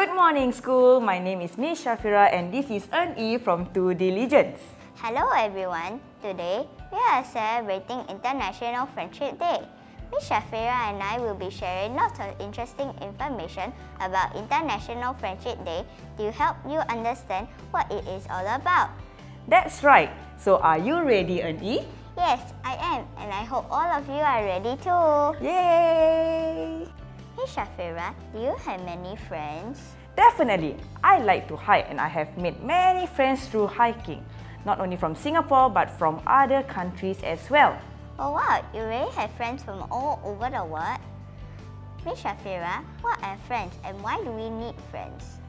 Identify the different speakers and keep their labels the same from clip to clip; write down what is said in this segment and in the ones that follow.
Speaker 1: Good morning, school. My name is Miss Shafira and this is Eun-E from Due Diligence.
Speaker 2: Hello everyone. Today, we are celebrating International Friendship Day. Miss Shafira and I will be sharing lots of interesting information about International Friendship Day to help you understand what it is all about.
Speaker 1: That's right. So are you ready, Eun-E?
Speaker 2: Yes, I am, and I hope all of you are ready too.
Speaker 1: Yay!
Speaker 2: Hey Shafira, do you have many friends?
Speaker 1: Definitely. I like to hike and I have made many friends through hiking. Not only from Singapore but from other countries as well.
Speaker 2: Oh wow, you really have friends from all over the world. Miss Shafira, what are friends and why do we need friends?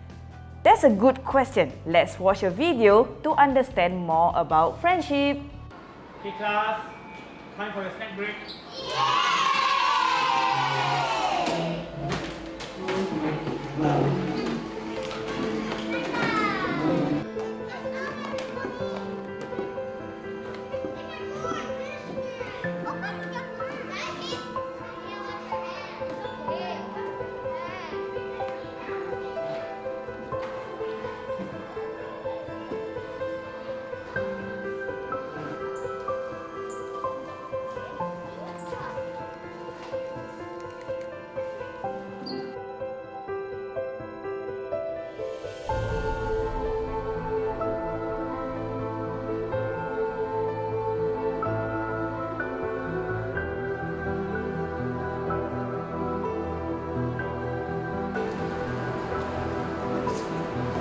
Speaker 1: That's a good question. Let's watch a video to understand more about friendship.
Speaker 3: Okay class, time for your snack break.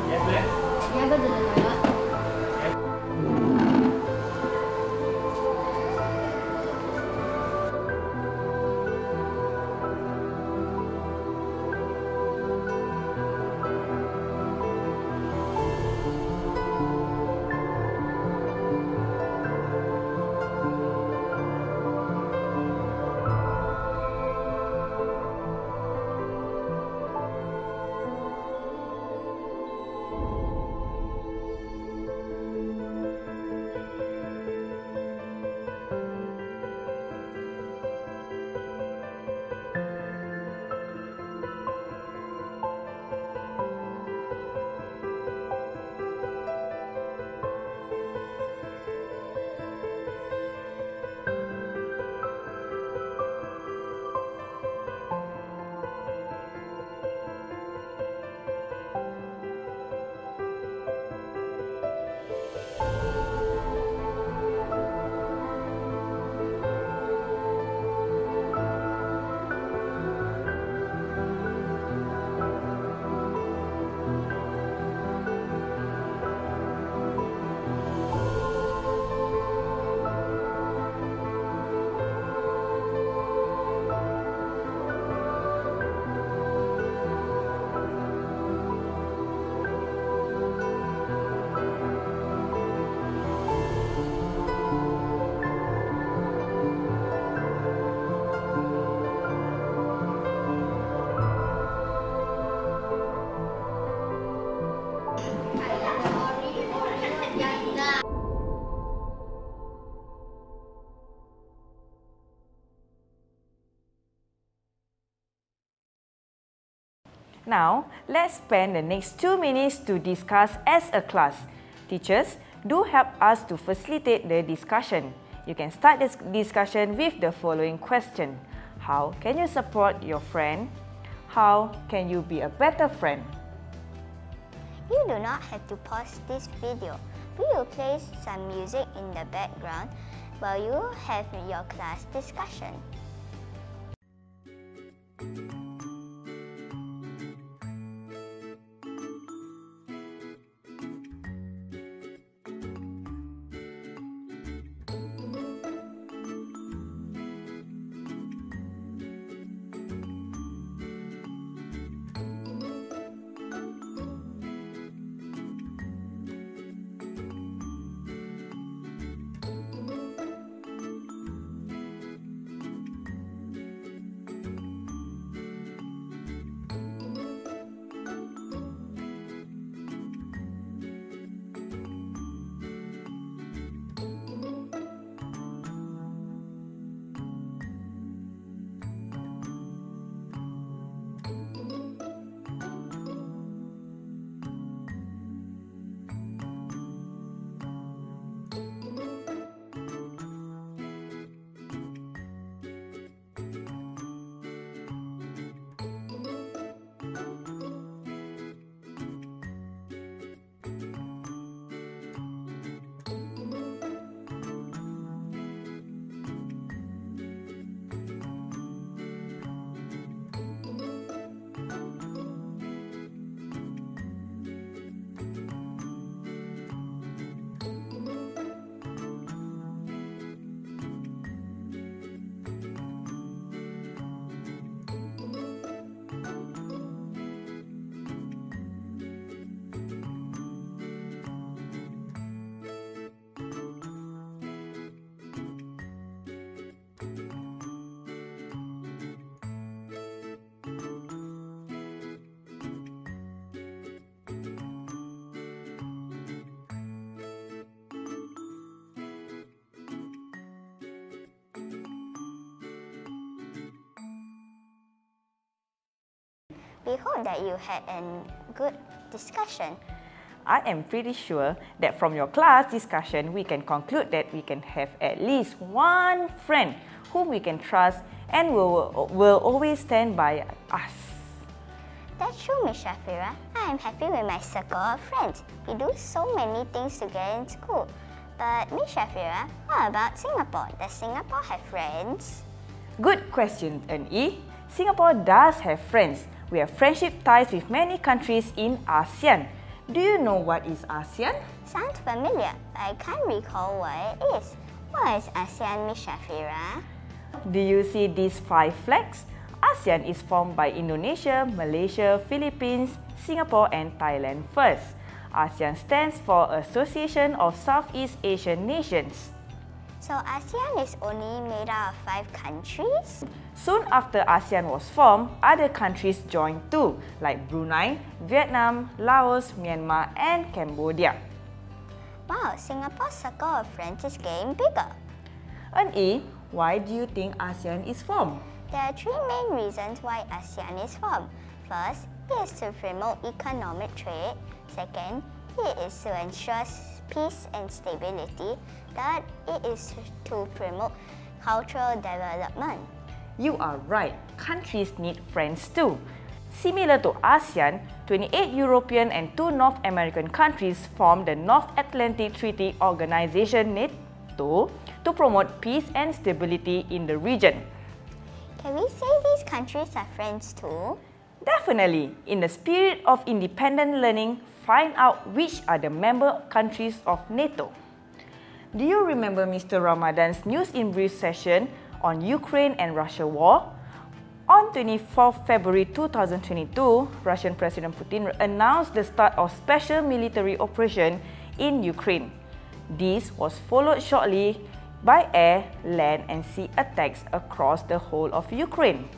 Speaker 3: Yes, ma'am.
Speaker 2: Yeah, go to the toilet.
Speaker 1: Now, let's spend the next 2 minutes to discuss as a class. Teachers, do help us to facilitate the discussion. You can start this discussion with the following question. How can you support your friend? How can you be a better friend?
Speaker 2: You do not have to pause this video. We will play some music in the background while you have your class discussion. We hope that you had a good discussion.
Speaker 1: I am pretty sure that from your class discussion, we can conclude that we can have at least one friend whom we can trust and will always stand by us.
Speaker 2: That's true, Miss Shafira. I am happy with my circle of friends. We do so many things together in school. But Miss Shafira, what about Singapore? Does Singapore have friends?
Speaker 1: Good question, N.E. Singapore does have friends. We have friendship ties with many countries in ASEAN. Do you know what is ASEAN?
Speaker 2: Sounds familiar, but I can't recall what it is. What is ASEAN, Miss Shafira?
Speaker 1: Do you see these 5 flags? ASEAN is formed by Indonesia, Malaysia, Philippines, Singapore and Thailand first. ASEAN stands for Association of Southeast Asian Nations.
Speaker 2: So ASEAN is only made out of 5 countries?
Speaker 1: Soon after ASEAN was formed, other countries joined too, like Brunei, Vietnam, Laos, Myanmar and Cambodia.
Speaker 2: Wow, Singapore's circle of friends is getting bigger.
Speaker 1: N.E., why do you think ASEAN is formed?
Speaker 2: There are 3 main reasons why ASEAN is formed. First, it is to promote economic trade. Second, it is to ensure peace and stability. Third, it is to promote cultural development.
Speaker 1: You are right. Countries need friends too. Similar to ASEAN, 28 European and 2 North American countries form the North Atlantic Treaty Organization NATO to promote peace and stability in the region.
Speaker 2: Can we say these countries are friends too?
Speaker 1: Definitely. In the spirit of independent learning, find out which are the member countries of NATO. Do you remember Mr. Ramadan's News in Brief session on Ukraine and Russia war? On 24 February 2022, Russian President Putin announced the start of special military operation in Ukraine. This was followed shortly by air, land and sea attacks across the whole of Ukraine.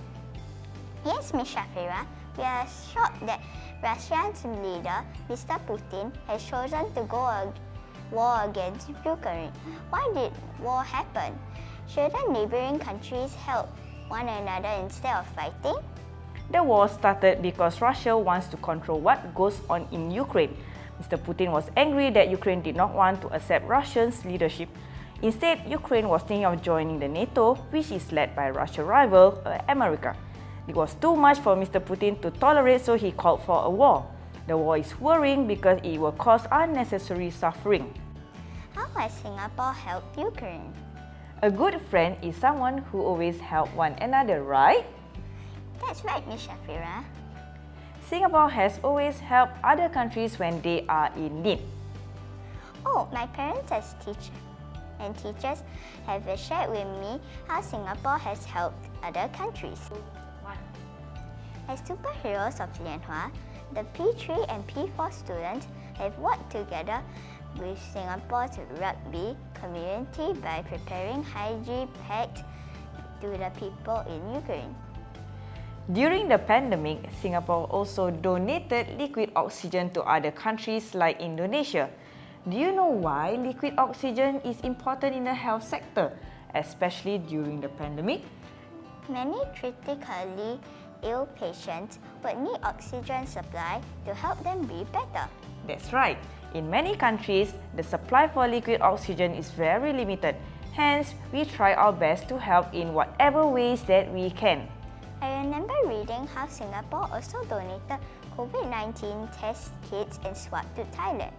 Speaker 2: Yes, Ms. Shafira, we are shocked that Russia's leader, Mr. Putin, has chosen to go war against Ukraine. Why did war happen? Shouldn't neighboring countries help one another instead of fighting?
Speaker 1: The war started because Russia wants to control what goes on in Ukraine. Mr. Putin was angry that Ukraine did not want to accept Russia's leadership. Instead, Ukraine was thinking of joining the NATO, which is led by Russia's rival, America. It was too much for Mr. Putin to tolerate, so he called for a war. The war is worrying because it will cause unnecessary suffering.
Speaker 2: How has Singapore helped Ukraine?
Speaker 1: A good friend is someone who always helps one another, right?
Speaker 2: That's right, Ms. Shafira.
Speaker 1: Singapore has always helped other countries when they are in need.
Speaker 2: Oh, my parents as teachers have shared with me how Singapore has helped other countries. As superheroes of Lianhua, the P3 and P4 students have worked together with Singapore's rugby community by preparing hygiene packs to the people in Ukraine.
Speaker 1: During the pandemic, Singapore also donated liquid oxygen to other countries like Indonesia. Do you know why liquid oxygen is important in the health sector, especially during the pandemic?
Speaker 2: Many critically ill patients would need oxygen supply to help them breathe better.
Speaker 1: That's right. In many countries, the supply for liquid oxygen is very limited. Hence, we try our best to help in whatever ways that we can.
Speaker 2: I remember reading how Singapore also donated COVID-19 test kits and swab to Thailand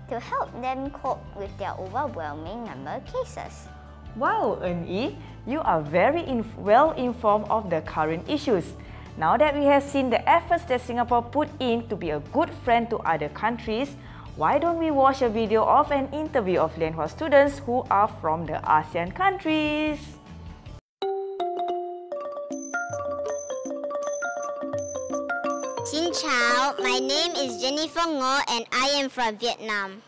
Speaker 2: to help them cope with their overwhelming number of cases.
Speaker 1: Wow, Eun-yi, you are very well informed of the current issues. Now that we have seen the efforts that Singapore put in to be a good friend to other countries, why don't we watch a video of an interview of Lianhua students who are from the ASEAN countries?
Speaker 4: Xin chào, my name is Jennifer Ngo and I am from Vietnam.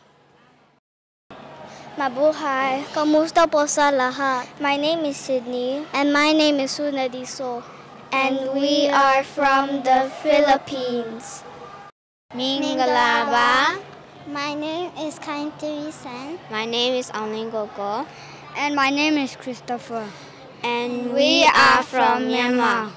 Speaker 5: Mabuhay, kamusta po sa lahat? My name is Sydney and my name is Sunadiso. And we are from the Philippines.
Speaker 4: Mingalaba.
Speaker 5: My name is Kain Terisan.
Speaker 4: My name is Aling Gogo.
Speaker 5: And my name is Christopher.
Speaker 4: And we are from Myanmar.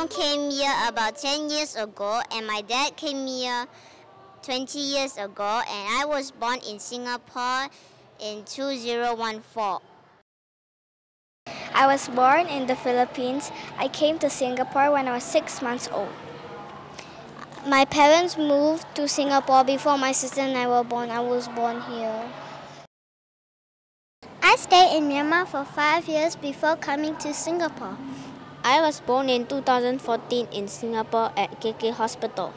Speaker 4: mom came here about 10 years ago and my dad came here 20 years ago, and I was born in Singapore in 2014.
Speaker 5: I was born in the Philippines. I came to Singapore when I was 6 months old. My parents moved to Singapore before my sister and I were born. I was born here. I stayed in Myanmar for 5 years before coming to Singapore.
Speaker 6: I was born in 2014 in Singapore at KK Hospital.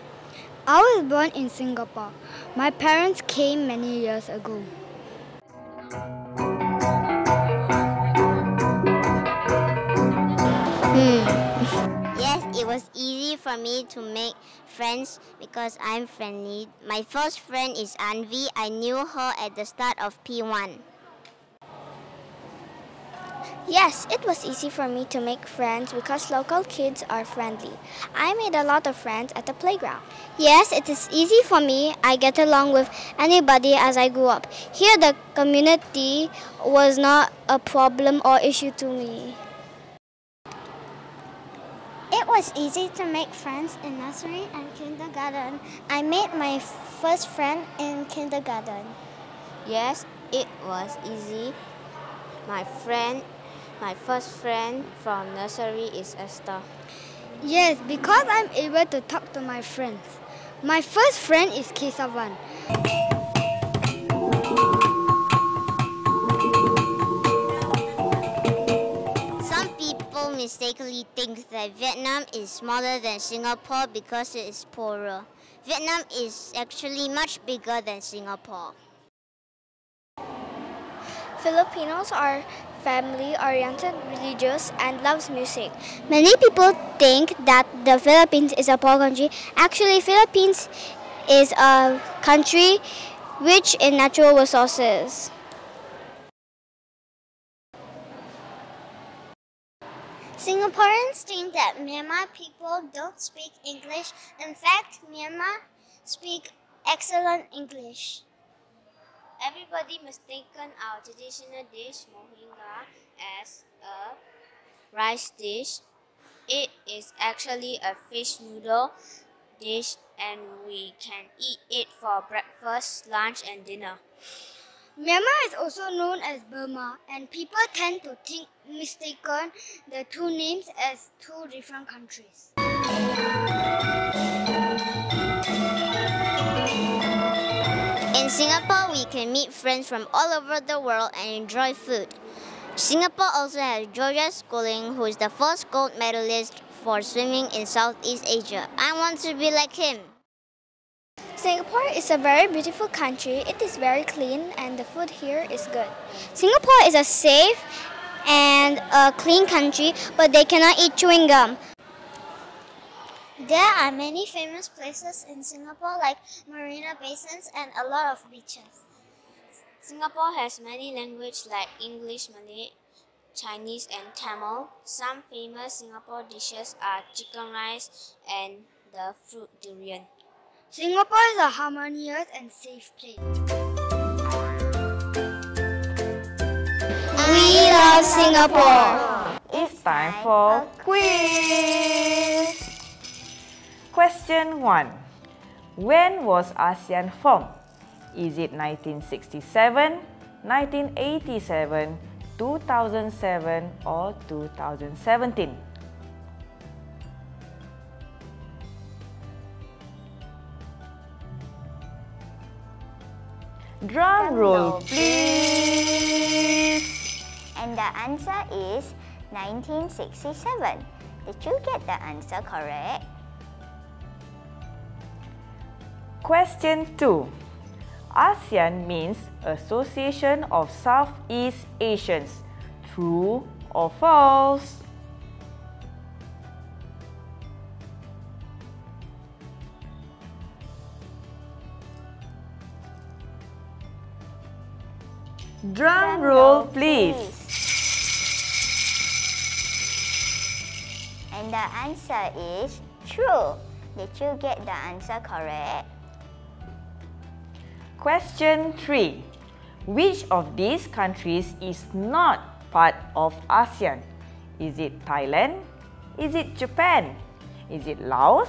Speaker 5: I was born in Singapore. My parents came many years ago.
Speaker 4: Yes, it was easy for me to make friends because I'm friendly. My first friend is Anvi. I knew her at the start of P1.
Speaker 5: Yes, it was easy for me to make friends because local kids are friendly. I made a lot of friends at the playground. Yes, it is easy for me. I get along with anybody as I grew up. Here, the community was not a problem or issue to me. It was easy to make friends in nursery and kindergarten. I made my first friend in kindergarten.
Speaker 6: Yes, it was easy. My first friend from nursery is Esther.
Speaker 5: Yes, because I'm able to talk to my friends. My first friend is Kesavan.
Speaker 4: Some people mistakenly think that Vietnam is smaller than Singapore because it is poorer. Vietnam is actually much bigger than Singapore.
Speaker 5: Filipinos are family-oriented, religious, and loves music. Many people think that the Philippines is a poor country. Actually, Philippines is a country rich in natural resources. Singaporeans think that Myanmar people don't speak English. In fact, Myanmar speak excellent English.
Speaker 6: Everybody mistaken our traditional dish, mohinga, as a rice dish. It is actually a fish noodle dish and we can eat it for breakfast, lunch and dinner.
Speaker 5: Myanmar is also known as Burma, and people tend to think mistaken the two names as two different countries.
Speaker 4: In Singapore, we can meet friends from all over the world and enjoy food. Singapore also has Georgia Schooling, who is the first gold medalist for swimming in Southeast Asia. I want to be like him.
Speaker 5: Singapore is a very beautiful country. It is very clean and the food here is good. Singapore is a safe and a clean country, but they cannot eat chewing gum. There are many famous places in Singapore like marina basins and a lot of beaches.
Speaker 6: Singapore has many languages like English, Malay, Chinese and Tamil. Some famous Singapore dishes are chicken rice and the fruit durian.
Speaker 5: Singapore is a harmonious and safe place. We love Singapore.
Speaker 1: It's time for quiz. Question 1. When was ASEAN formed? Is it 1967, 1987, 2007 or 2017? Drum roll, please.
Speaker 2: And the answer is 1967. Did you get the answer correct?
Speaker 1: Question 2. ASEAN means Association of Southeast Asians. True or false? Drum roll, please.
Speaker 2: And the answer is true. Did you get the answer correct?
Speaker 1: Question 3. Which of these countries is not part of ASEAN? Is it Thailand? Is it Japan? Is it Laos,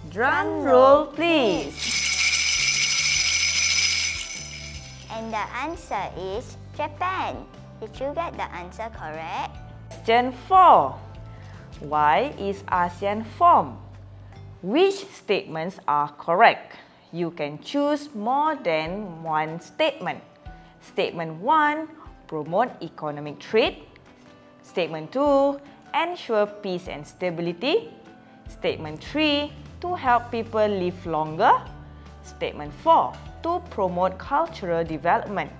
Speaker 1: drum roll please?
Speaker 2: And the answer is Japan. Did you get the answer correct?
Speaker 1: Question 4. Why is ASEAN formed? Which statements are correct? You can choose more than one statement. Statement 1, promote economic trade. Statement 2, ensure peace and stability. Statement 3, to help people live longer. Statement 4, to promote cultural development.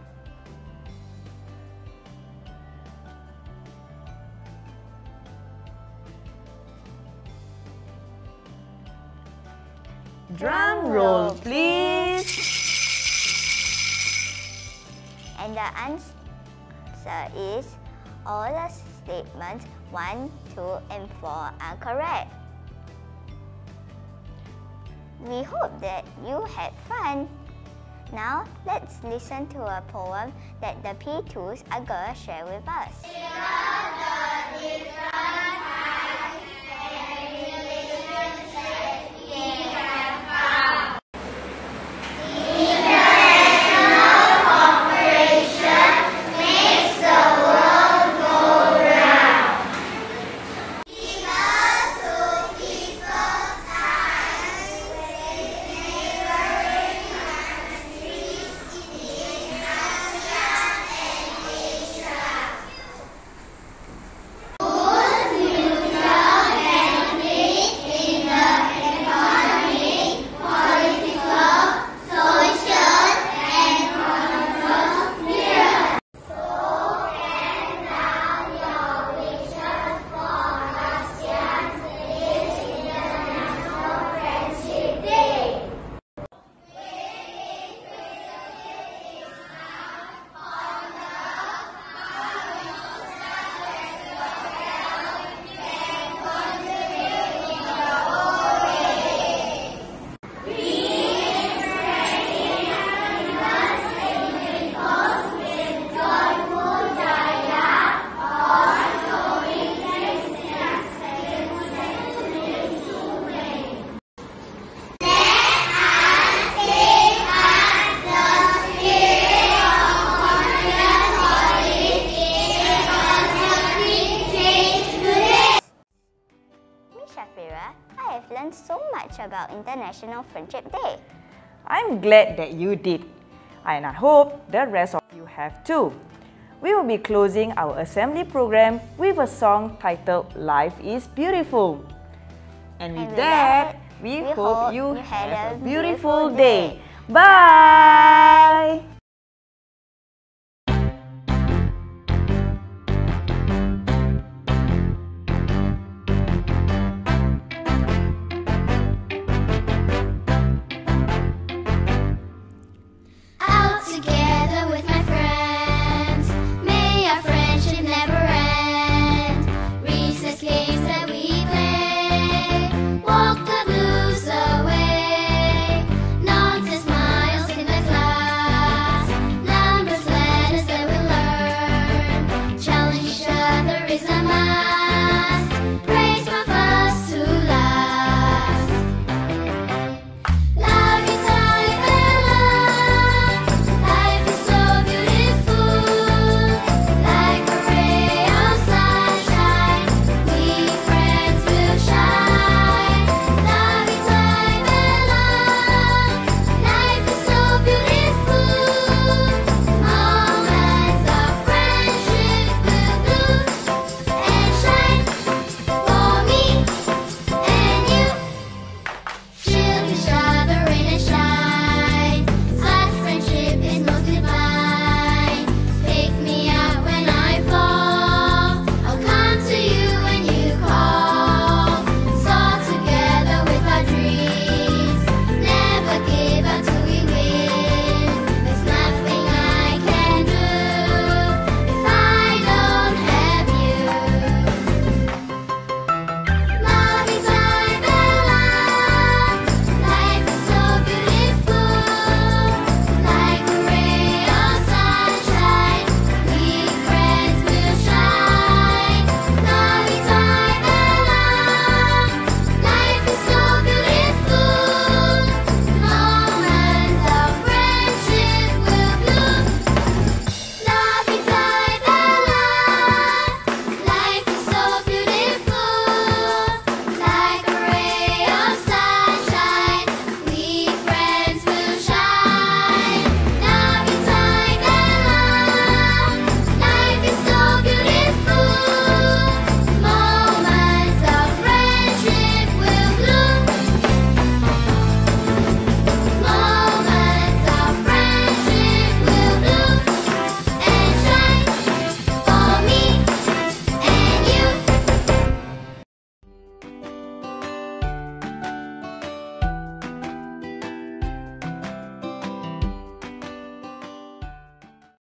Speaker 1: Drum roll please.
Speaker 2: And the answer is all the statements 1, 2, and 4 are correct. We hope that you had fun. Now, let's listen to a poem that the P2s are going to share with us. I have learned so much about International Friendship Day.
Speaker 1: I'm glad that you did, and I hope the rest of you have too. We will be closing our assembly program with a song titled Life is Beautiful. And with that, we hope you have a beautiful day. Bye!